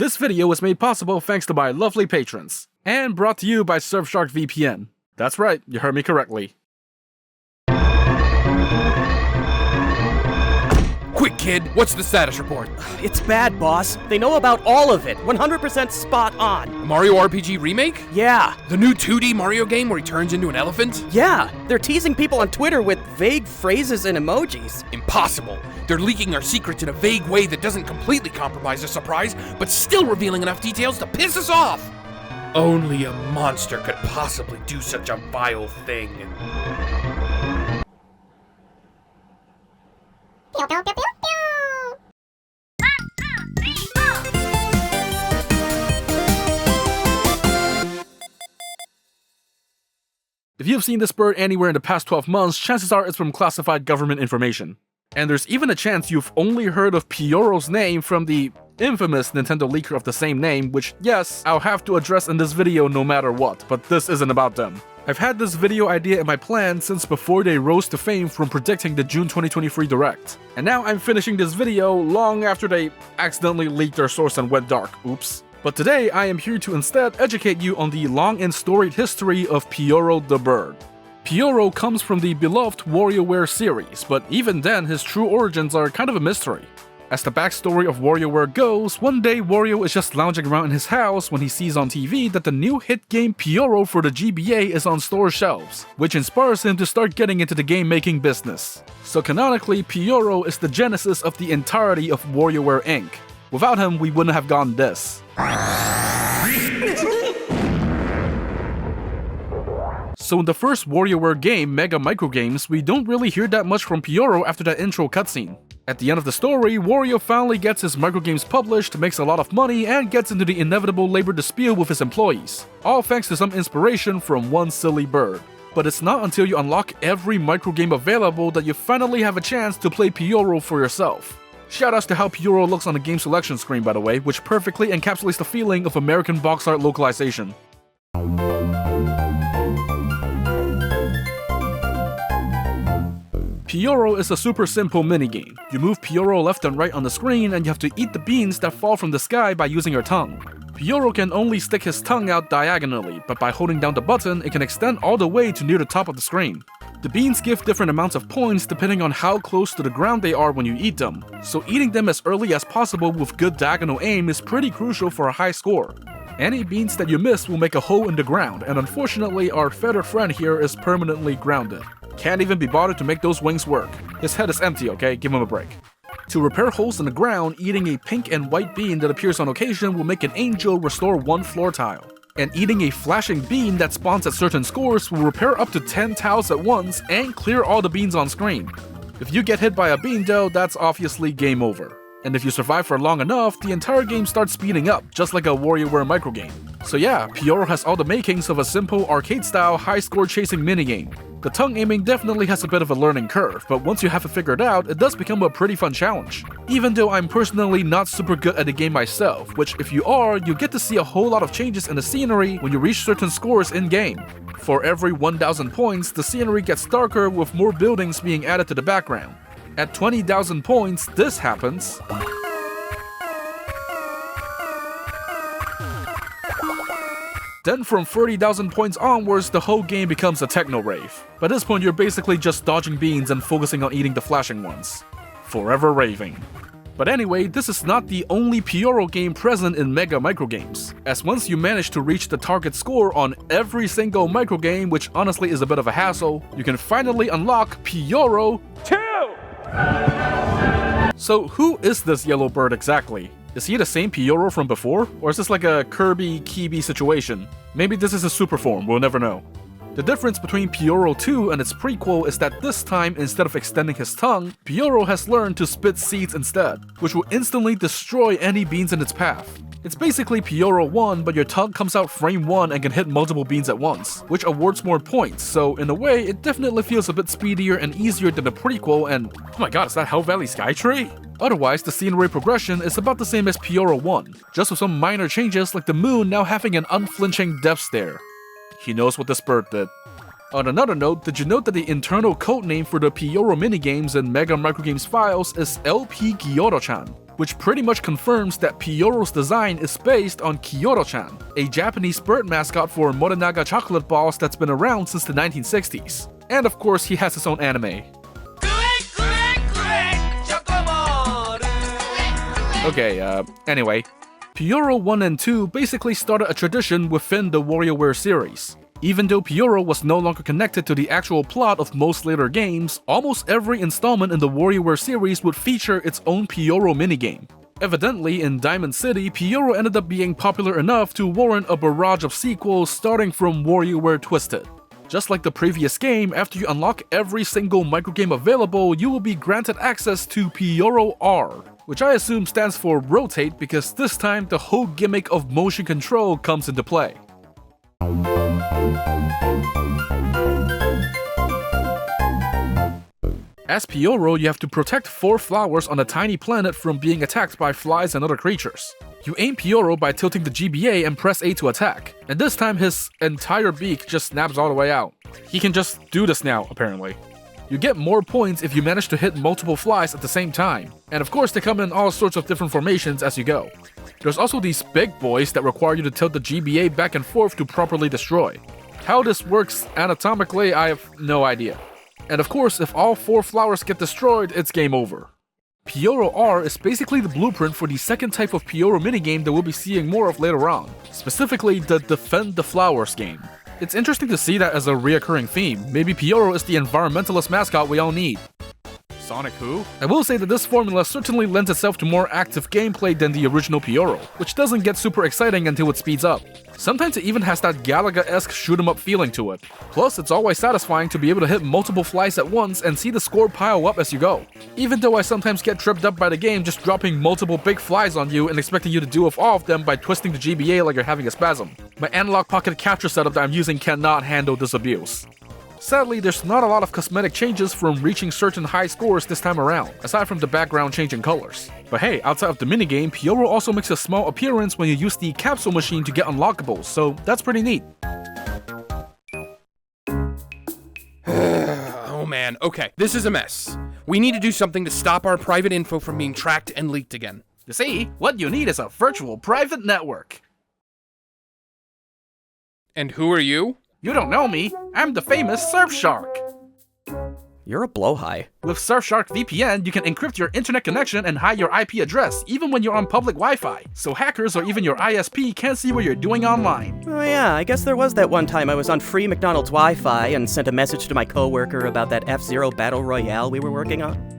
This video was made possible thanks to my lovely patrons, and brought to you by Surfshark VPN. That's right, you heard me correctly. Quick, kid, what's the status report? It's bad, boss. They know about all of it. 100% spot on. Mario RPG remake? Yeah. The new 2D Mario game where he turns into an elephant? Yeah. They're teasing people on Twitter with vague phrases and emojis. Impossible. They're leaking our secrets in a vague way that doesn't completely compromise the surprise, but still revealing enough details to piss us off. Only a monster could possibly do such a vile thing. Pew, pew, pew, pew, pew. If you've seen this bird anywhere in the past 12 months, chances are it's from classified government information. And there's even a chance you've only heard of Pyoro's name from the infamous Nintendo leaker of the same name, which, yes, I'll have to address in this video no matter what, but this isn't about them. I've had this video idea in my plan since before they rose to fame from predicting the June 2023 Direct. And now I'm finishing this video long after they accidentally leaked their source and went dark, oops. But today I am here to instead educate you on the long and storied history of Pyoro the bird. Pyoro comes from the beloved WarioWare series, but even then his true origins are kind of a mystery. As the backstory of WarioWare goes, one day Wario is just lounging around in his house when he sees on TV that the new hit game Pyoro for the GBA is on store shelves, which inspires him to start getting into the game-making business. So canonically, Pyoro is the genesis of the entirety of WarioWare Inc. Without him, we wouldn't have gotten this. So in the first WarioWare game, Mega Microgames, we don't really hear that much from Pyoro after that intro cutscene. At the end of the story, Wario finally gets his microgames published, makes a lot of money, and gets into the inevitable labor dispute with his employees, all thanks to some inspiration from one silly bird. But it's not until you unlock every microgame available that you finally have a chance to play Pyoro for yourself. Shoutouts to how Pyoro looks on the game selection screen, by the way, which perfectly encapsulates the feeling of American box art localization. Pyoro is a super simple minigame. You move Pyoro left and right on the screen and you have to eat the beans that fall from the sky by using your tongue. Pyoro can only stick his tongue out diagonally, but by holding down the button, it can extend all the way to near the top of the screen. The beans give different amounts of points depending on how close to the ground they are when you eat them, so eating them as early as possible with good diagonal aim is pretty crucial for a high score. Any beans that you miss will make a hole in the ground, and unfortunately our feathered friend here is permanently grounded. Can't even be bothered to make those wings work. His head is empty, okay? Give him a break. To repair holes in the ground, eating a pink and white bean that appears on occasion will make an angel restore one floor tile. And eating a flashing bean that spawns at certain scores will repair up to 10 tiles at once and clear all the beans on screen. If you get hit by a bean though, that's obviously game over. And if you survive for long enough, the entire game starts speeding up, just like a WarioWare microgame. So yeah, Pyoro has all the makings of a simple arcade-style high-score chasing minigame. The tongue aiming definitely has a bit of a learning curve, but once you have it figured out, it does become a pretty fun challenge. Even though I'm personally not super good at the game myself, which if you are, you get to see a whole lot of changes in the scenery when you reach certain scores in-game. For every 1,000 points, the scenery gets darker with more buildings being added to the background. At 20,000 points, this happens. Then from 30,000 points onwards, the whole game becomes a techno rave. By this point, you're basically just dodging beans and focusing on eating the flashing ones. Forever raving. But anyway, this is not the only Pyoro game present in Mega Microgames, as once you manage to reach the target score on every single microgame, which honestly is a bit of a hassle, you can finally unlock Pyoro 2! So who is this yellow bird exactly? Is he the same Pyoro from before? Or is this like a Kirby-Kibi situation? Maybe this is a super form, we'll never know. The difference between Pyoro 2 and its prequel is that this time, instead of extending his tongue, Pyoro has learned to spit seeds instead, which will instantly destroy any beans in its path. It's basically Pyoro 1, but your tongue comes out frame 1 and can hit multiple beans at once, which awards more points, so in a way, it definitely feels a bit speedier and easier than the prequel and oh my god, is that Hell Valley Skytree? Otherwise, the scenery progression is about the same as Pyoro 1, just with some minor changes like the moon now having an unflinching death stare. He knows what this bird did. On another note, did you note that the internal codename for the Pyoro minigames in Mega Microgames files is LP Gyoro-chan, which pretty much confirms that Pyoro's design is based on Kyoro-chan, a Japanese bird mascot for Morinaga chocolate balls that's been around since the 1960s. And of course, he has his own anime. Okay, anyway. Pyoro 1 and 2 basically started a tradition within the WarioWare series. Even though Pyoro was no longer connected to the actual plot of most later games, almost every installment in the WarioWare series would feature its own Pyoro minigame. Evidently, in Diamond City, Pyoro ended up being popular enough to warrant a barrage of sequels starting from WarioWare Twisted. Just like the previous game, after you unlock every single microgame available, you will be granted access to Pyoro R, which I assume stands for Rotate because this time the whole gimmick of motion control comes into play. As Pyoro, you have to protect 4 flowers on a tiny planet from being attacked by flies and other creatures. You aim Pyoro by tilting the GBA and press A to attack, and this time his entire beak just snaps all the way out. He can just do this now, apparently. You get more points if you manage to hit multiple flies at the same time, and of course they come in all sorts of different formations as you go. There's also these big boys that require you to tilt the GBA back and forth to properly destroy. How this works anatomically, I have no idea. And of course, if all 4 flowers get destroyed, it's game over. Pyoro R is basically the blueprint for the second type of Pyoro minigame that we'll be seeing more of later on, specifically the Defend the Flowers game. It's interesting to see that as a reoccurring theme. Maybe Pyoro is the environmentalist mascot we all need. Sonic who? I will say that this formula certainly lends itself to more active gameplay than the original Pyoro, which doesn't get super exciting until it speeds up. Sometimes it even has that Galaga-esque shoot-em-up feeling to it. Plus, it's always satisfying to be able to hit multiple flies at once and see the score pile up as you go. Even though I sometimes get tripped up by the game just dropping multiple big flies on you and expecting you to do with all of them by twisting the GBA like you're having a spasm. My analog pocket capture setup that I'm using cannot handle this abuse. Sadly, there's not a lot of cosmetic changes from reaching certain high scores this time around, aside from the background changing colors. But hey, outside of the minigame, Pyoro also makes a small appearance when you use the capsule machine to get unlockables, so that's pretty neat. Oh man, okay, this is a mess. We need to do something to stop our private info from being tracked and leaked again. You see, what you need is a virtual private network. And who are you? You don't know me, I'm the famous Surfshark. You're a blowhigh. With Surfshark VPN, you can encrypt your internet connection and hide your IP address, even when you're on public Wi-Fi, so hackers or even your ISP can't see what you're doing online. Oh yeah, I guess there was that one time I was on free McDonald's Wi-Fi and sent a message to my coworker about that F-Zero Battle Royale we were working on.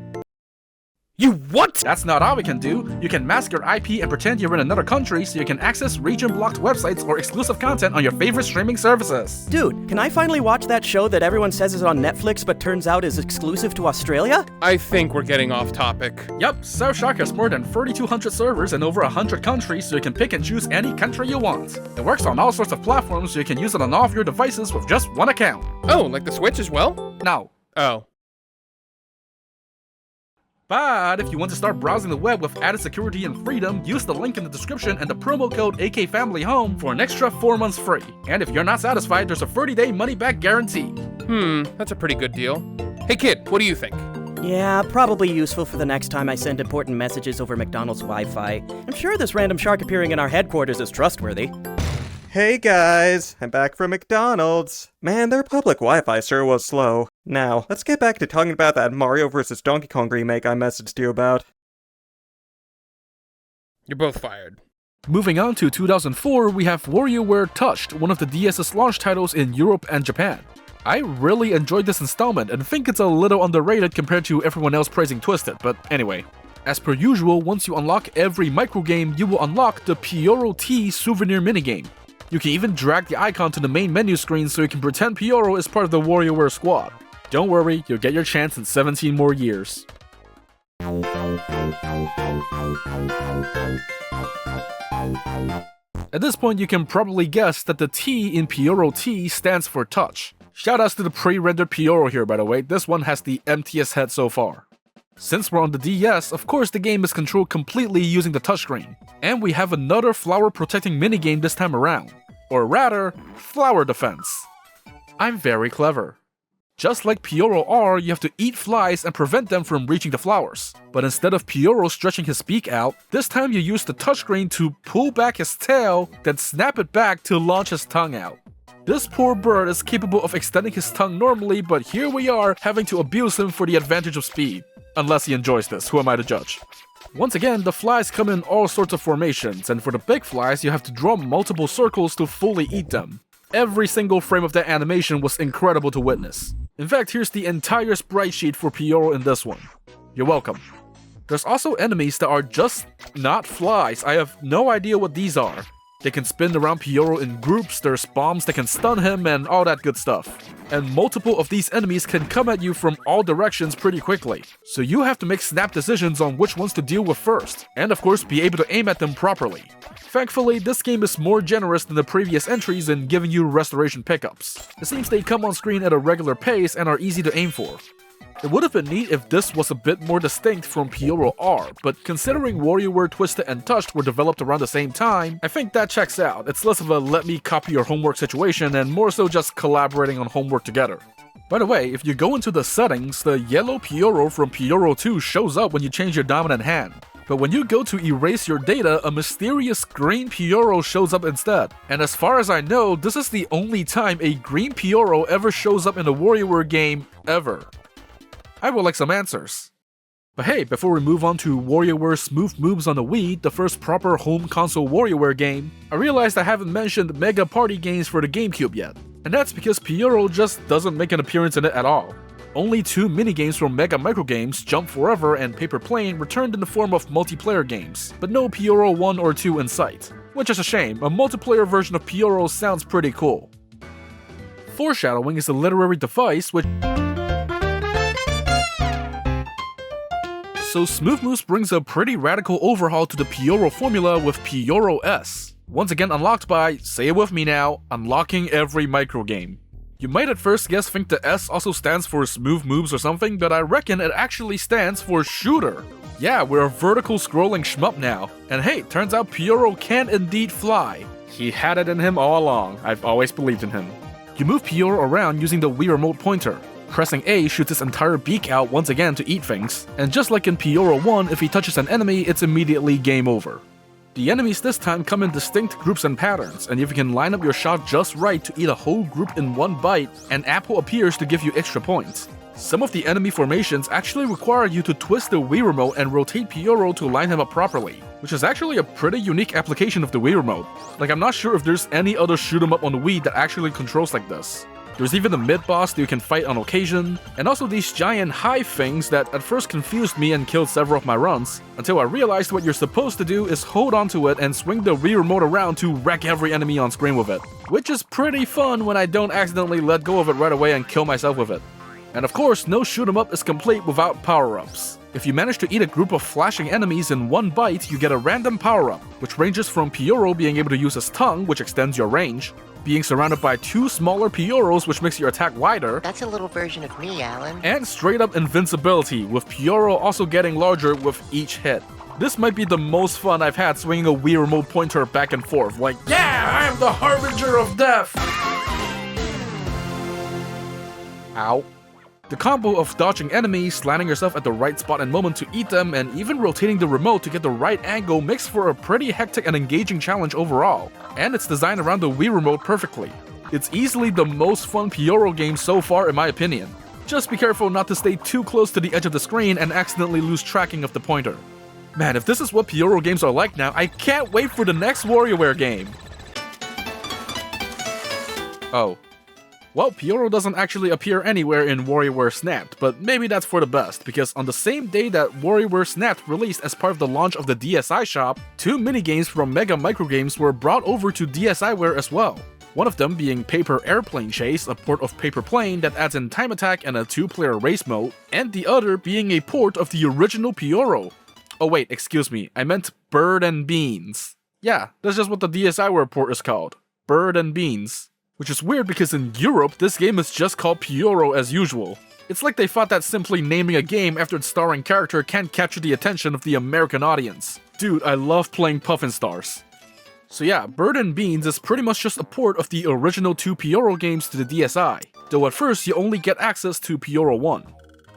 You what? That's not all we can do. You can mask your IP and pretend you're in another country so you can access region-blocked websites or exclusive content on your favorite streaming services. Dude, can I finally watch that show that everyone says is on Netflix but turns out is exclusive to Australia? I think we're getting off topic. Yup, Surfshark has more than 3,200 servers in over 100 countries so you can pick and choose any country you want. It works on all sorts of platforms so you can use it on all of your devices with just one account. Oh, like the Switch as well? No. Oh. But if you want to start browsing the web with added security and freedom, use the link in the description and the promo code Akfamilyhome for an extra 4 months free. And if you're not satisfied, there's a 30-day money-back guarantee. That's a pretty good deal. Hey kid, what do you think? Yeah, probably useful for the next time I send important messages over McDonald's Wi-Fi. I'm sure this random shark appearing in our headquarters is trustworthy. Hey guys, I'm back from McDonald's. Man, their public Wi-Fi sure was slow. Now, let's get back to talking about that Mario vs. Donkey Kong remake I messaged you about. You're both fired. Moving on to 2004, we have WarioWare Touched, one of the DS's launch titles in Europe and Japan. I really enjoyed this installment and think it's a little underrated compared to everyone else praising Twisted, but anyway. As per usual, once you unlock every microgame, you will unlock the Pyoro T souvenir minigame. You can even drag the icon to the main menu screen so you can pretend Pyoro is part of the WarioWare squad. Don't worry, you'll get your chance in 17 more years. At this point, you can probably guess that the T in Pyoro T stands for touch. Shoutouts to the pre-rendered Pyoro here, by the way. This one has the emptiest head so far. Since we're on the DS, of course the game is controlled completely using the touchscreen. And we have another flower protecting minigame this time around. Or rather, flower defense. I'm very clever. Just like Pyoro R, you have to eat flies and prevent them from reaching the flowers. But instead of Pyoro stretching his beak out, this time you use the touchscreen to pull back his tail, then snap it back to launch his tongue out. This poor bird is capable of extending his tongue normally, but here we are having to abuse him for the advantage of speed. Unless he enjoys this, who am I to judge? Once again, the flies come in all sorts of formations, and for the big flies you have to draw multiple circles to fully eat them. Every single frame of that animation was incredible to witness. In fact, here's the entire sprite sheet for Pyoro in this one. You're welcome. There's also enemies that are just not flies. I have no idea what these are. They can spin around Pyoro in groups, there's bombs that can stun him, and all that good stuff. And multiple of these enemies can come at you from all directions pretty quickly. So you have to make snap decisions on which ones to deal with first, and of course be able to aim at them properly. Thankfully, this game is more generous than the previous entries in giving you restoration pickups. It seems they come on screen at a regular pace and are easy to aim for. It would have been neat if this was a bit more distinct from Pyoro R, but considering WarioWare Twisted and Touched were developed around the same time, I think that checks out. It's less of a let me copy your homework situation and more so just collaborating on homework together. By the way, if you go into the settings, the yellow Pyoro from Pyoro 2 shows up when you change your dominant hand. But when you go to erase your data, a mysterious green Pyoro shows up instead. And as far as I know, this is the only time a green Pyoro ever shows up in a WarioWare game ever. I would like some answers. But hey, before we move on to WarioWare Smooth Moves on the Wii, the first proper home console WarioWare game, I realized I haven't mentioned Mega Party games for the GameCube yet. And that's because Pyoro just doesn't make an appearance in it at all. Only 2 minigames from Mega Micro Games, Jump Forever and Paper Plane, returned in the form of multiplayer games, but no Pyoro 1 or 2 in sight. Which is a shame, a multiplayer version of Pyoro sounds pretty cool. Foreshadowing is a literary device which... So Smooth Moves brings a pretty radical overhaul to the Pyoro formula with Pyoro S. Once again unlocked by, say it with me now, unlocking every micro game. You might at first guess think the S also stands for Smooth Moves or something, but I reckon it actually stands for Shooter. Yeah, we're a vertical scrolling shmup now. And hey, turns out Pyoro can indeed fly. He had it in him all along, I've always believed in him. You move Pyoro around using the Wii Remote pointer. Pressing A shoots his entire beak out once again to eat things, and just like in Pyoro 1, if he touches an enemy, it's immediately game over. The enemies this time come in distinct groups and patterns, and if you can line up your shot just right to eat a whole group in one bite, an apple appears to give you extra points. Some of the enemy formations actually require you to twist the Wii Remote and rotate Pyoro to line him up properly, which is actually a pretty unique application of the Wii Remote. Like, I'm not sure if there's any other shoot 'em up on the Wii that actually controls like this. There's even a mid-boss that you can fight on occasion, and also these giant hive things that at first confused me and killed several of my runs, until I realized what you're supposed to do is hold onto it and swing the Wii Remote around to wreck every enemy on screen with it. Which is pretty fun when I don't accidentally let go of it right away and kill myself with it. And of course, no shoot 'em up is complete without power-ups. If you manage to eat a group of flashing enemies in one bite, you get a random power-up, which ranges from Pyoro being able to use his tongue, which extends your range, being surrounded by 2 smaller Pyoros, which makes your attack wider, That's a little version of me, Alan. and straight-up invincibility, with Pyoro also getting larger with each hit. This might be the most fun I've had swinging a Wii Remote pointer back and forth, like, yeah, I am the harbinger of death! Ow. The combo of dodging enemies, landing yourself at the right spot and moment to eat them, and even rotating the remote to get the right angle makes for a pretty hectic and engaging challenge overall, and it's designed around the Wii Remote perfectly. It's easily the most fun Pyoro game so far in my opinion. Just be careful not to stay too close to the edge of the screen and accidentally lose tracking of the pointer. Man, if this is what Pyoro games are like now, I can't wait for the next WarioWare game! Oh. Well, Pyoro doesn't actually appear anywhere in WarioWare Snapped, but maybe that's for the best, because on the same day that WarioWare Snapped released as part of the launch of the DSi shop, 2 minigames from Mega Micro Games were brought over to DSiWare as well. One of them being Paper Airplane Chase, a port of Paper Plane that adds in time attack and a 2-player race mode, and the other being a port of the original Pyoro. Oh wait, excuse me, I meant Bird and Beans. Yeah, that's just what the DSiWare port is called. Bird and Beans. Which is weird because in Europe, this game is just called Pyoro as usual. It's like they thought that simply naming a game after its starring character can't capture the attention of the American audience. Dude, I love playing Puffin Stars. So yeah, Bird and Beans is pretty much just a port of the original 2 Pyoro games to the DSi, though at first you only get access to Pyoro 1.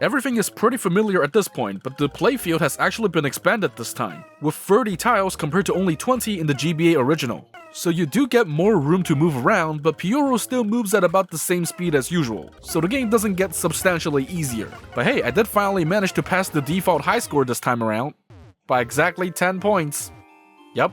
Everything is pretty familiar at this point, but the playfield has actually been expanded this time, with 30 tiles compared to only 20 in the GBA original. So you do get more room to move around, but Pyoro still moves at about the same speed as usual, so the game doesn't get substantially easier. But hey, I did finally manage to pass the default high score this time around, by exactly 10 points. Yep.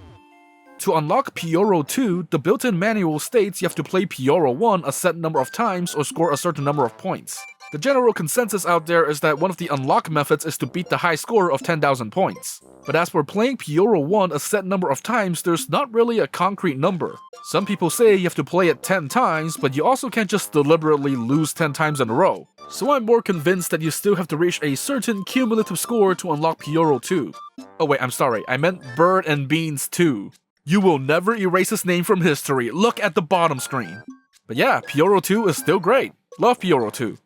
To unlock Pyoro 2, the built-in manual states you have to play Pyoro 1 a set number of times or score a certain number of points. The general consensus out there is that one of the unlock methods is to beat the high score of 10,000 points. But as for playing Pyoro 1 a set number of times, there's not really a concrete number. Some people say you have to play it 10 times, but you also can't just deliberately lose 10 times in a row. So I'm more convinced that you still have to reach a certain cumulative score to unlock Pyoro 2. Oh wait, I'm sorry, I meant Bird and Beans 2. You will never erase his name from history, look at the bottom screen. But yeah, Pyoro 2 is still great. Love Pyoro 2.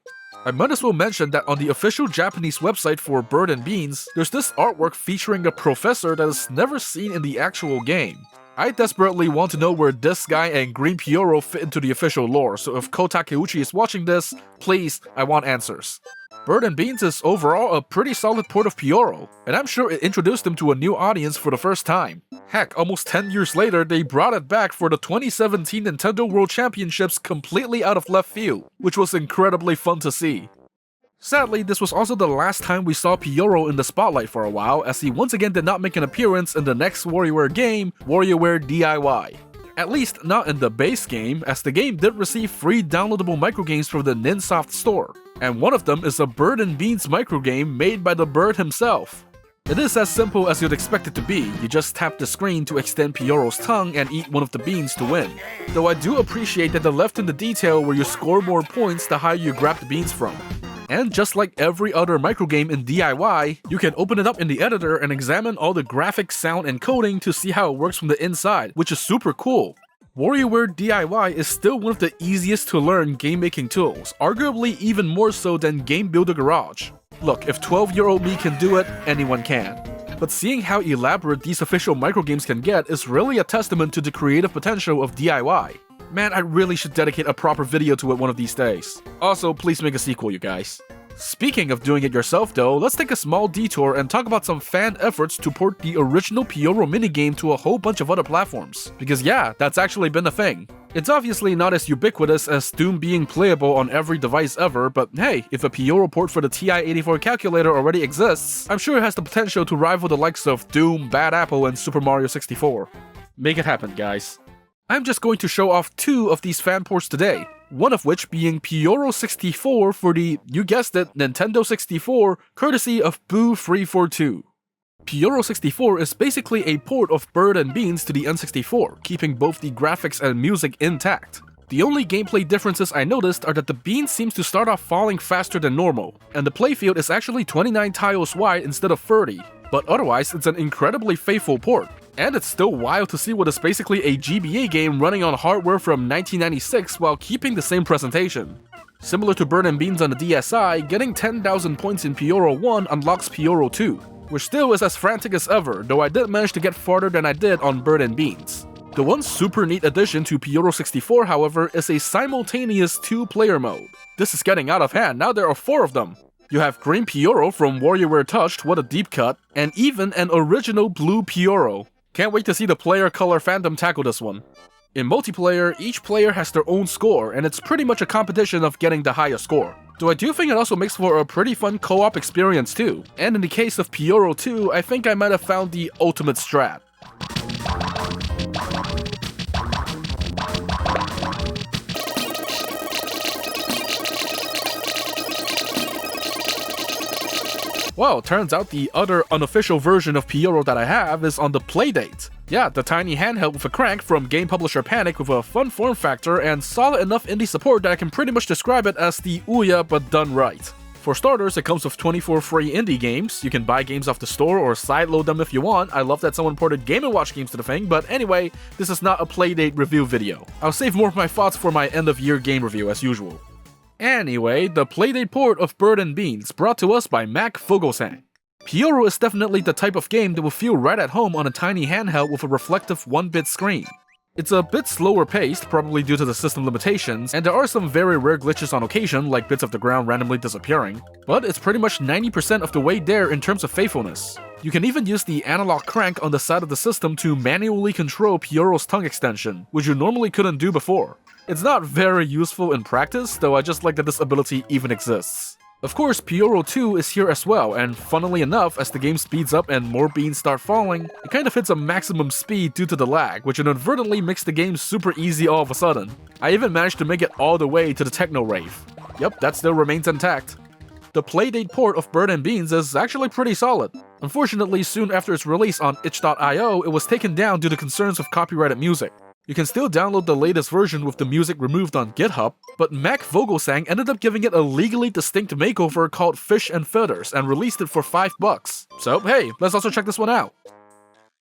I might as well mention that on the official Japanese website for Bird and Beans, there's this artwork featuring a professor that is never seen in the actual game. I desperately want to know where this guy and Green Pyoro fit into the official lore, so if Ko Takeuchi is watching this, please, I want answers. Bird and Beans is overall a pretty solid port of Pyoro, and I'm sure it introduced them to a new audience for the first time. Heck, almost 10 years later, they brought it back for the 2017 Nintendo World Championships completely out of left field, which was incredibly fun to see. Sadly, this was also the last time we saw Pyoro in the spotlight for a while, as he once again did not make an appearance in the next WarioWare game, WarioWare D.I.Y. At least not in the base game, as the game did receive free downloadable microgames from the Ninsoft store, and one of them is a Bird and Beans microgame made by the bird himself. It is as simple as you'd expect it to be, you just tap the screen to extend Pyoro's tongue and eat one of the beans to win. Though I do appreciate that they left in the detail where you score more points the higher you grab the beans from. And just like every other microgame in DIY, you can open it up in the editor and examine all the graphics, sound, and coding to see how it works from the inside, which is super cool. WarioWare D.I.Y is still one of the easiest to learn game making tools, arguably even more so than Game Builder Garage. Look, if 12-year-old me can do it, anyone can. But seeing how elaborate these official microgames can get is really a testament to the creative potential of DIY. Man, I really should dedicate a proper video to it one of these days. Also, please make a sequel, you guys. Speaking of doing it yourself though, let's take a small detour and talk about some fan efforts to port the original Pyoro minigame to a whole bunch of other platforms. Because yeah, that's actually been a thing. It's obviously not as ubiquitous as Doom being playable on every device ever, but hey, if a Pyoro port for the TI-84 calculator already exists, I'm sure it has the potential to rival the likes of Doom, Bad Apple, and Super Mario 64. Make it happen, guys. I'm just going to show off 2 of these fan ports today, one of which being Pyoro 64 for the, you guessed it, Nintendo 64, courtesy of Boo342. Pyoro 64 is basically a port of Bird and Beans to the N64, keeping both the graphics and music intact. The only gameplay differences I noticed are that the bean seems to start off falling faster than normal, and the playfield is actually 29 tiles wide instead of 30, but otherwise it's an incredibly faithful port. And it's still wild to see what is basically a GBA game running on hardware from 1996 while keeping the same presentation. Similar to Bird and Beans on the DSi, getting 10,000 points in Pyoro 1 unlocks Pyoro 2, which still is as frantic as ever, though I did manage to get farther than I did on Bird and Beans. The one super neat addition to Pyoro 64, however, is a simultaneous 2-player mode. This is getting out of hand, now there are 4 of them. You have Green Pyoro from WarioWare Touched, what a deep cut, and even an original Blue Pyoro. Can't wait to see the player color fandom tackle this one. In multiplayer, each player has their own score, and it's pretty much a competition of getting the highest score. Though I do think it also makes for a pretty fun co-op experience too, and in the case of Pyoro 2, I think I might have found the ultimate strat. Well, turns out the other unofficial version of Pyoro that I have is on the Playdate. Yeah, the tiny handheld with a crank from game publisher Panic with a fun form factor and solid enough indie support that I can pretty much describe it as the Ouya but done right. For starters, it comes with 24 free indie games. You can buy games off the store or sideload them if you want. I love that someone ported Game & Watch games to the thing, but anyway, this is not a Playdate review video. I'll save more of my thoughts for my end of year game review as usual. Anyway, the Playdate port of Bird and Beans, brought to us by Mac Fogelsang. Pyoro is definitely the type of game that will feel right at home on a tiny handheld with a reflective 1-bit screen. It's a bit slower paced, probably due to the system limitations, and there are some very rare glitches on occasion, like bits of the ground randomly disappearing, but it's pretty much 90% of the way there in terms of faithfulness. You can even use the analog crank on the side of the system to manually control Pyoro's tongue extension, which you normally couldn't do before. It's not very useful in practice, though I just like that this ability even exists. Of course, Pyoro 2 is here as well, and funnily enough, as the game speeds up and more beans start falling, it kind of hits a maximum speed due to the lag, which inadvertently makes the game super easy all of a sudden. I even managed to make it all the way to the techno rave. Yep, that still remains intact. The Playdate port of Bird and Beans is actually pretty solid. Unfortunately, soon after its release on itch.io, it was taken down due to concerns of copyrighted music. You can still download the latest version with the music removed on GitHub, but Mac Vogelsang ended up giving it a legally distinct makeover called Fish and Feathers and released it for $5. So hey, let's also check this one out.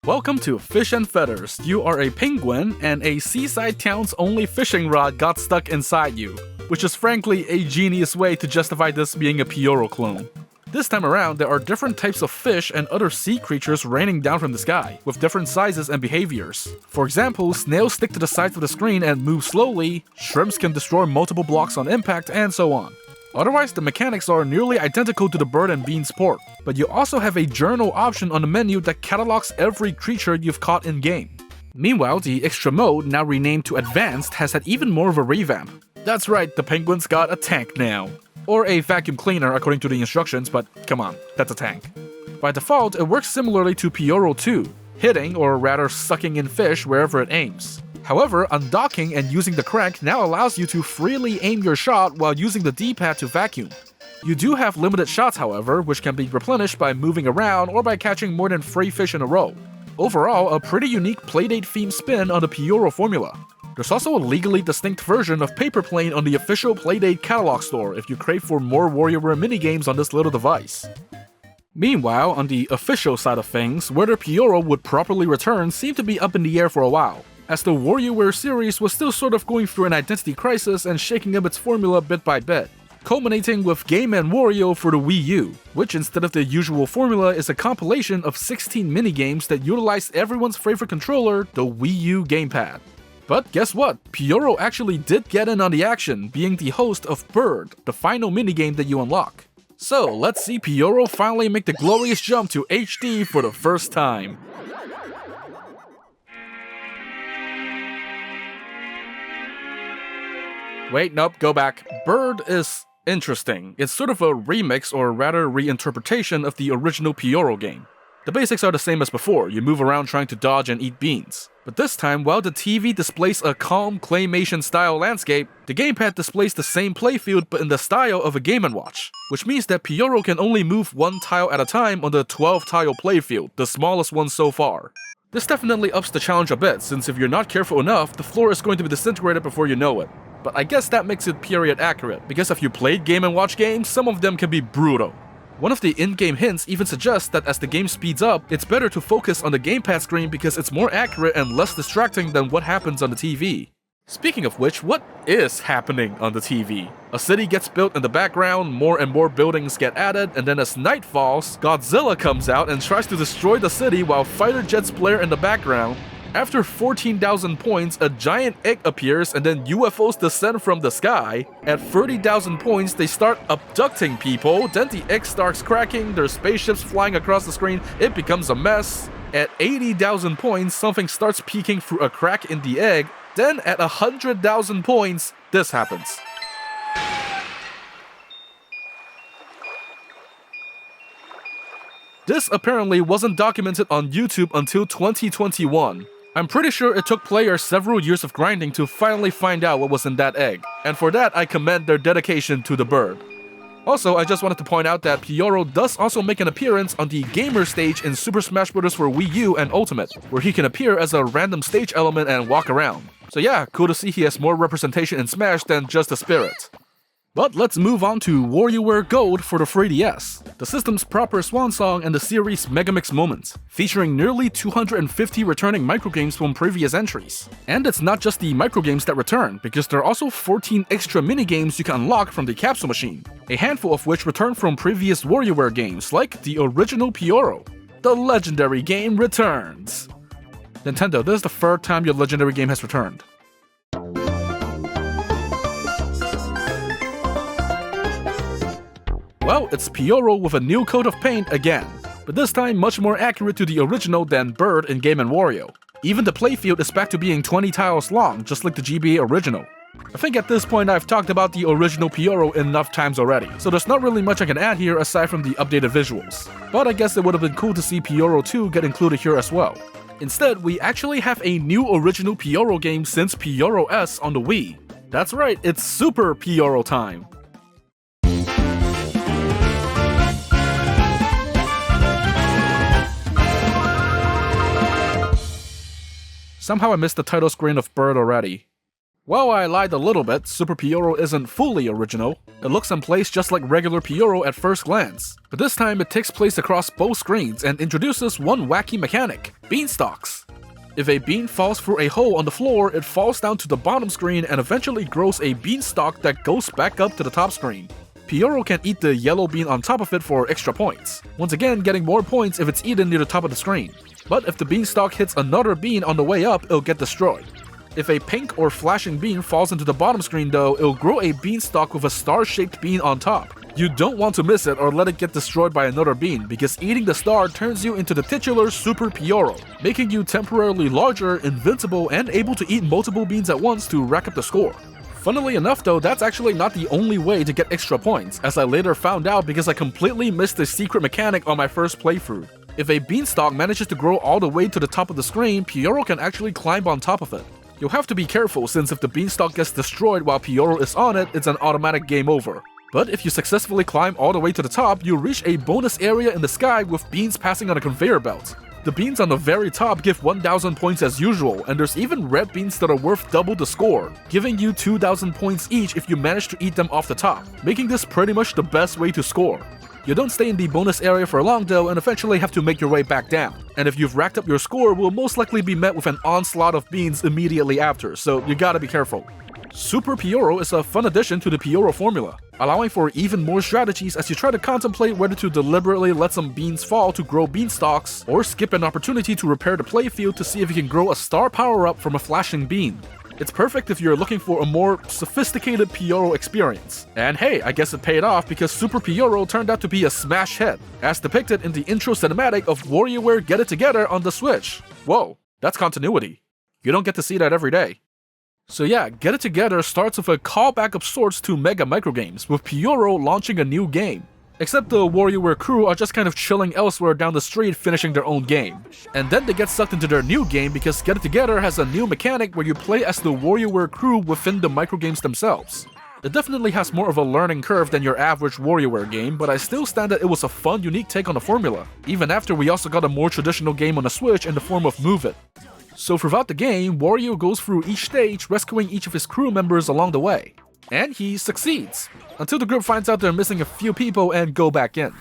Welcome to Fish and Feathers. You are a penguin and a seaside town's only fishing rod got stuck inside you, which is frankly a genius way to justify this being a Pyoro clone. This time around, there are different types of fish and other sea creatures raining down from the sky, with different sizes and behaviors. For example, snails stick to the sides of the screen and move slowly, shrimps can destroy multiple blocks on impact, and so on. Otherwise, the mechanics are nearly identical to the Bird and Beans port, but you also have a journal option on the menu that catalogs every creature you've caught in-game. Meanwhile, the extra mode, now renamed to Advanced, has had even more of a revamp. That's right, the penguin's got a tank now. Or a vacuum cleaner according to the instructions, but come on, that's a tank. By default, it works similarly to Pyoro 2, hitting or rather sucking in fish wherever it aims. However, undocking and using the crank now allows you to freely aim your shot while using the D-pad to vacuum. You do have limited shots, however, which can be replenished by moving around or by catching more than 3 fish in a row. Overall, a pretty unique Playdate-themed spin on the Pyoro formula. There's also a legally distinct version of Paper Plane on the official Playdate catalog store if you crave for more WarioWare minigames on this little device. Meanwhile, on the official side of things, whether Pyoro would properly return seemed to be up in the air for a while, as the WarioWare series was still sort of going through an identity crisis and shaking up its formula bit by bit, culminating with Game & Wario for the Wii U, which instead of the usual formula is a compilation of 16 minigames that utilize everyone's favorite controller, the Wii U gamepad. But guess what? Pyoro actually did get in on the action, being the host of Bird, the final minigame that you unlock. So let's see Pyoro finally make the glorious jump to HD for the first time. Wait, nope, go back. Bird is interesting. It's sort of a remix or rather reinterpretation of the original Pyoro game. The basics are the same as before, you move around trying to dodge and eat beans. But this time, while the TV displays a calm claymation-style landscape, the gamepad displays the same playfield but in the style of a Game & Watch, which means that Pyoro can only move 1 tile at a time on the 12-tile playfield, the smallest one so far. This definitely ups the challenge a bit, since if you're not careful enough, the floor is going to be disintegrated before you know it. But I guess that makes it period accurate, because if you played Game & Watch games, some of them can be brutal. One of the in-game hints even suggests that as the game speeds up, it's better to focus on the gamepad screen because it's more accurate and less distracting than what happens on the TV. Speaking of which, what is happening on the TV? A city gets built in the background, more and more buildings get added, and then as night falls, Godzilla comes out and tries to destroy the city while fighter jets blare in the background. After 14,000 points, a giant egg appears and then UFOs descend from the sky. At 30,000 points, they start abducting people, then the egg starts cracking, there's spaceships flying across the screen, it becomes a mess. At 80,000 points, something starts peeking through a crack in the egg, then at 100,000 points, this happens. This apparently wasn't documented on YouTube until 2021. I'm pretty sure it took players several years of grinding to finally find out what was in that egg, and for that I commend their dedication to the bird. Also, I just wanted to point out that Pyoro does also make an appearance on the Gamer stage in Super Smash Bros. For Wii U and Ultimate, where he can appear as a random stage element and walk around. So yeah, cool to see he has more representation in Smash than just a spirit. But let's move on to WarioWare Gold for the 3DS, the system's proper swan song and the series' megamix moments, featuring nearly 250 returning microgames from previous entries. And it's not just the microgames that return, because there are also 14 extra minigames you can unlock from the capsule machine, a handful of which return from previous WarioWare games like the original Pyoro. The legendary game returns! Nintendo, this is the third time your legendary game has returned. Well, it's Pyoro with a new coat of paint again, but this time much more accurate to the original than Bird in Game & Wario. Even the playfield is back to being 20 tiles long, just like the GBA original. I think at this point I've talked about the original Pyoro enough times already, so there's not really much I can add here aside from the updated visuals. But I guess it would have been cool to see Pyoro 2 get included here as well. Instead, we actually have a new original Pyoro game since Pyoro S on the Wii. That's right, it's Super Pyoro time! Somehow I missed the title screen of Bird already. Well, I lied a little bit, Super Pyoro isn't fully original. It looks and plays just like regular Pyoro at first glance, but this time it takes place across both screens and introduces one wacky mechanic, beanstalks. If a bean falls through a hole on the floor, it falls down to the bottom screen and eventually grows a beanstalk that goes back up to the top screen. Pyoro can eat the yellow bean on top of it for extra points, once again getting more points if it's eaten near the top of the screen. But if the beanstalk hits another bean on the way up, it'll get destroyed. If a pink or flashing bean falls into the bottom screen though, it'll grow a beanstalk with a star-shaped bean on top. You don't want to miss it or let it get destroyed by another bean, because eating the star turns you into the titular Super Pyoro, making you temporarily larger, invincible, and able to eat multiple beans at once to rack up the score. Funnily enough though, that's actually not the only way to get extra points, as I later found out because I completely missed the secret mechanic on my first playthrough. If a beanstalk manages to grow all the way to the top of the screen, Pyoro can actually climb on top of it. You'll have to be careful since if the beanstalk gets destroyed while Pyoro is on it, it's an automatic game over. But if you successfully climb all the way to the top, you reach a bonus area in the sky with beans passing on a conveyor belt. The beans on the very top give 1000 points as usual, and there's even red beans that are worth double the score, giving you 2000 points each if you manage to eat them off the top, making this pretty much the best way to score. You don't stay in the bonus area for long though and eventually have to make your way back down, and if you've racked up your score, will most likely be met with an onslaught of beans immediately after, so you gotta be careful. Super Pyoro is a fun addition to the Pyoro formula, allowing for even more strategies as you try to contemplate whether to deliberately let some beans fall to grow beanstalks, or skip an opportunity to repair the playfield to see if you can grow a star power-up from a flashing bean. It's perfect if you're looking for a more sophisticated Pyoro experience. And hey, I guess it paid off because Super Pyoro turned out to be a smash hit, as depicted in the intro cinematic of WarioWare Get It Together on the Switch. Whoa, that's continuity. You don't get to see that every day. So yeah, Get It Together starts with a callback of sorts to Mega Microgames, with Pyoro launching a new game. Except the WarioWare crew are just kind of chilling elsewhere down the street finishing their own game. And then they get sucked into their new game because Get It Together has a new mechanic where you play as the WarioWare crew within the microgames themselves. It definitely has more of a learning curve than your average WarioWare game, but I still stand that it was a fun, unique take on the formula, even after we also got a more traditional game on the Switch in the form of Move It. So throughout the game, Wario goes through each stage rescuing each of his crew members along the way. And he succeeds, until the group finds out they're missing a few people and go back in.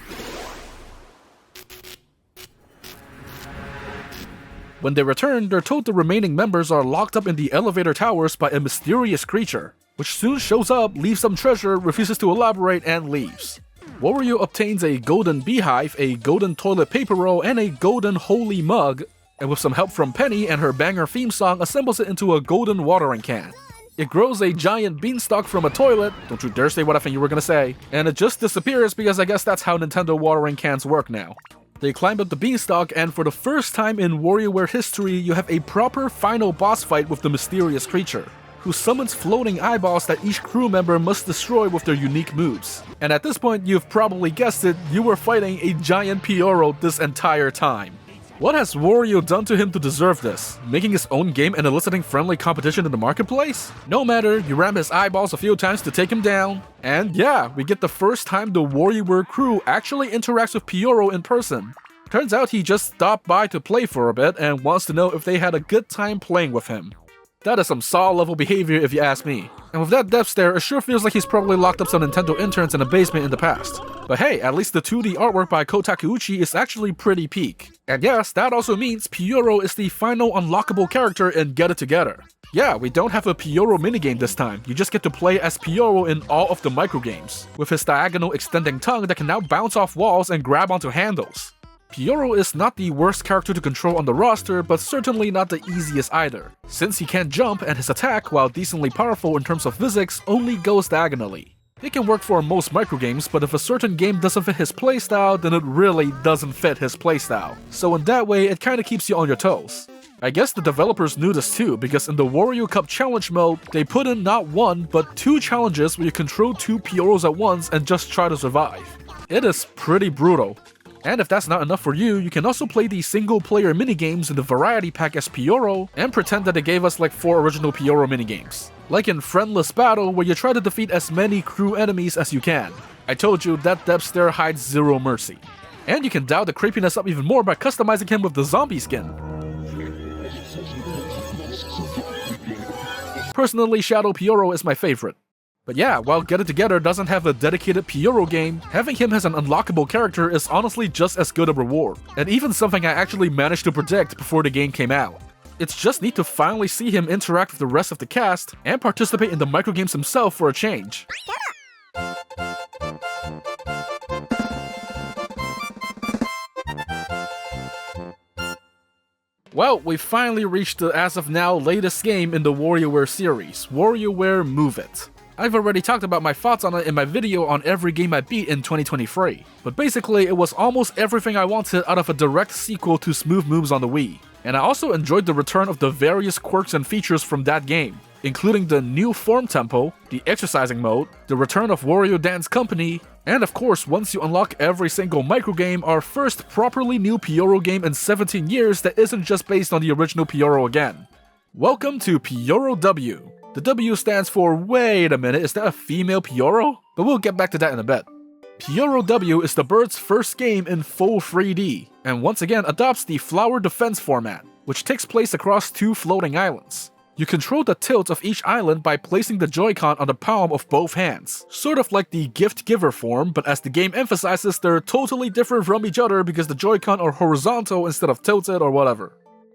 When they return, they're told the remaining members are locked up in the elevator towers by a mysterious creature, which soon shows up, leaves some treasure, refuses to elaborate, and leaves. Wario obtains a golden beehive, a golden toilet paper roll, and a golden holy mug, and with some help from Penny and her banger theme song, assembles it into a golden watering can. It grows a giant beanstalk from a toilet, don't you dare say what I think you were gonna say, and it just disappears because I guess that's how Nintendo watering cans work now. They climb up the beanstalk, and for the first time in WarioWare history, you have a proper final boss fight with the mysterious creature, who summons floating eyeballs that each crew member must destroy with their unique moves. And at this point, you've probably guessed it, you were fighting a giant Pyoro this entire time. What has Wario done to him to deserve this? Making his own game and eliciting friendly competition in the marketplace? No matter, you ram his eyeballs a few times to take him down. And yeah, we get the first time the WarioWare crew actually interacts with Pyoro in person. Turns out he just stopped by to play for a bit and wants to know if they had a good time playing with him. That is some Saw level behavior if you ask me. And with that death stare, it sure feels like he's probably locked up some Nintendo interns in a basement in the past. But hey, at least the 2D artwork by Ko Takeuchi is actually pretty peak. And yes, that also means Pyoro is the final unlockable character in Get It Together. Yeah, we don't have a Pyoro minigame this time, you just get to play as Pyoro in all of the microgames, with his diagonal extending tongue that can now bounce off walls and grab onto handles. Pyoro is not the worst character to control on the roster, but certainly not the easiest either, since he can't jump and his attack, while decently powerful in terms of physics, only goes diagonally. It can work for most microgames, but if a certain game doesn't fit his playstyle, then it really doesn't fit his playstyle. So in that way, it kinda keeps you on your toes. I guess the developers knew this too, because in the Wario Cup challenge mode, they put in not one, but 2 challenges where you control 2 Pyoros at once and just try to survive. It is pretty brutal. And if that's not enough for you, you can also play the single-player minigames in the Variety Pack as Pyoro, and pretend that they gave us like 4 original Pyoro minigames. Like in Friendless Battle, where you try to defeat as many crew enemies as you can. I told you, that depth stare hides zero mercy. And you can dial the creepiness up even more by customizing him with the zombie skin. Personally, Shadow Pyoro is my favorite. But yeah, while Get It Together doesn't have a dedicated Pyoro game, having him as an unlockable character is honestly just as good a reward, and even something I actually managed to predict before the game came out. It's just neat to finally see him interact with the rest of the cast, and participate in the microgames himself for a change. Well, we finally reached the as of now latest game in the WarioWare series, WarioWare Move It. I've already talked about my thoughts on it in my video on every game I beat in 2023, but basically it was almost everything I wanted out of a direct sequel to Smooth Moves on the Wii. And I also enjoyed the return of the various quirks and features from that game, including the new form tempo, the exercising mode, the return of Wario Dance Company, and of course, once you unlock every single microgame, our first properly new Pyoro game in 17 years that isn't just based on the original Pyoro again. Welcome to Pyoro W. The W stands for, wait a minute, is that a female Pyoro? But we'll get back to that in a bit. Pyoro W is the bird's first game in full 3D, and once again adopts the flower defense format, which takes place across 2 floating islands. You control the tilt of each island by placing the Joy-Con on the palm of both hands, sort of like the gift-giver form, but as the game emphasizes, they're totally different from each other because the Joy-Con are horizontal instead of tilted or whatever.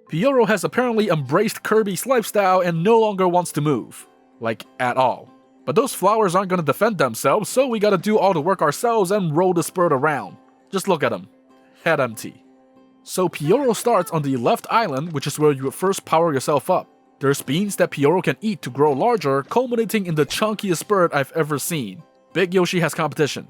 Pyoro has apparently embraced Kirby's lifestyle and no longer wants to move. Like, at all. But those flowers aren't gonna defend themselves, so we gotta do all the work ourselves and roll the bird around. Just look at him. Head empty. So Pyoro starts on the left island, which is where you would first power yourself up. There's beans that Pyoro can eat to grow larger, culminating in the chunkiest bird I've ever seen. Big Yoshi has competition.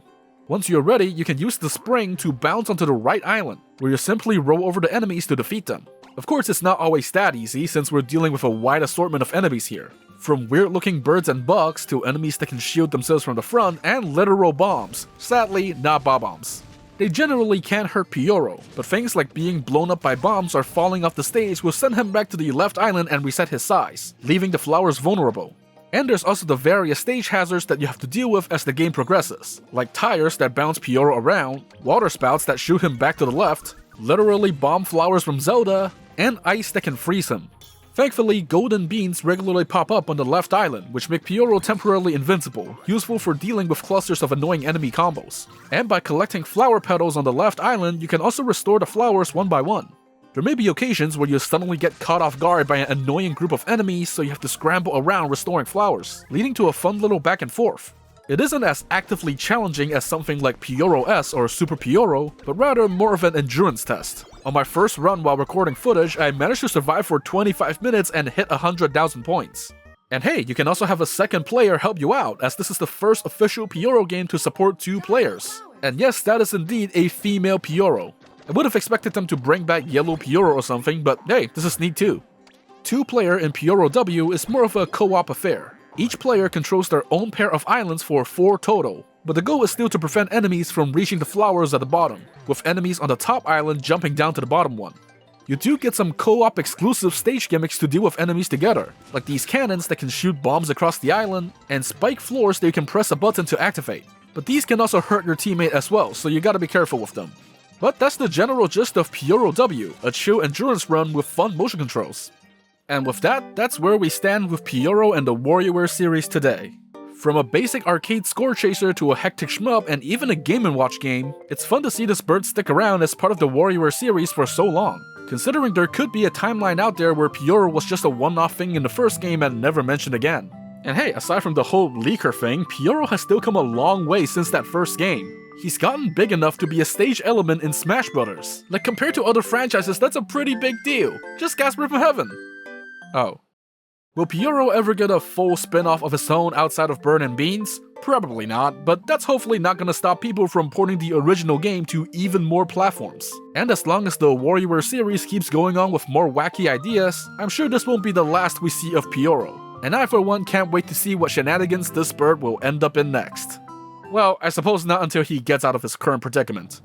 Once you're ready, you can use the spring to bounce onto the right island, where you simply roll over the enemies to defeat them. Of course, it's not always that easy, since we're dealing with a wide assortment of enemies here. From weird-looking birds and bugs to enemies that can shield themselves from the front, and literal bombs. Sadly, not bob-bombs. They generally can't hurt Pyoro, but things like being blown up by bombs or falling off the stage will send him back to the left island and reset his size, leaving the flowers vulnerable. And there's also the various stage hazards that you have to deal with as the game progresses, like tires that bounce Pyoro around, water spouts that shoot him back to the left, literally bomb flowers from Zelda, and ice that can freeze him. Thankfully, golden beans regularly pop up on the left island, which make Pyoro temporarily invincible, useful for dealing with clusters of annoying enemy combos. And by collecting flower petals on the left island, you can also restore the flowers one by one. There may be occasions where you suddenly get caught off guard by an annoying group of enemies, so you have to scramble around restoring flowers, leading to a fun little back and forth. It isn't as actively challenging as something like Pyoro S or Super Pyoro, but rather more of an endurance test. On my first run while recording footage, I managed to survive for 25 minutes and hit 100,000 points. And hey, you can also have a second player help you out, as this is the first official Pyoro game to support 2 players. And yes, that is indeed a female Pyoro. I would have expected them to bring back Yellow Pyoro or something, but hey, this is neat too. 2-player in Pyoro W is more of a co-op affair. Each player controls their own pair of islands for 4 total, but the goal is still to prevent enemies from reaching the flowers at the bottom, with enemies on the top island jumping down to the bottom one. You do get some co-op exclusive stage gimmicks to deal with enemies together, like these cannons that can shoot bombs across the island, and spike floors that you can press a button to activate. But these can also hurt your teammate as well, so you gotta be careful with them. But that's the general gist of Pyoro W, a chill endurance run with fun motion controls. And with that, that's where we stand with Pyoro and the WarioWare series today. From a basic arcade score chaser to a hectic shmup and even a Game & Watch game, it's fun to see this bird stick around as part of the WarioWare series for so long, considering there could be a timeline out there where Pyoro was just a one-off thing in the first game and never mentioned again. And hey, aside from the whole leaker thing, Pyoro has still come a long way since that first game. He's gotten big enough to be a stage element in Smash Bros. Like, compared to other franchises, that's a pretty big deal. Just Gasper from heaven. Oh. Will Pyoro ever get a full spin-off of his own outside of Bird and Beans? Probably not, but that's hopefully not gonna stop people from porting the original game to even more platforms. And as long as the WarioWare series keeps going on with more wacky ideas, I'm sure this won't be the last we see of Pyoro. And I for one can't wait to see what shenanigans this bird will end up in next. Well, I suppose not until he gets out of his current predicament.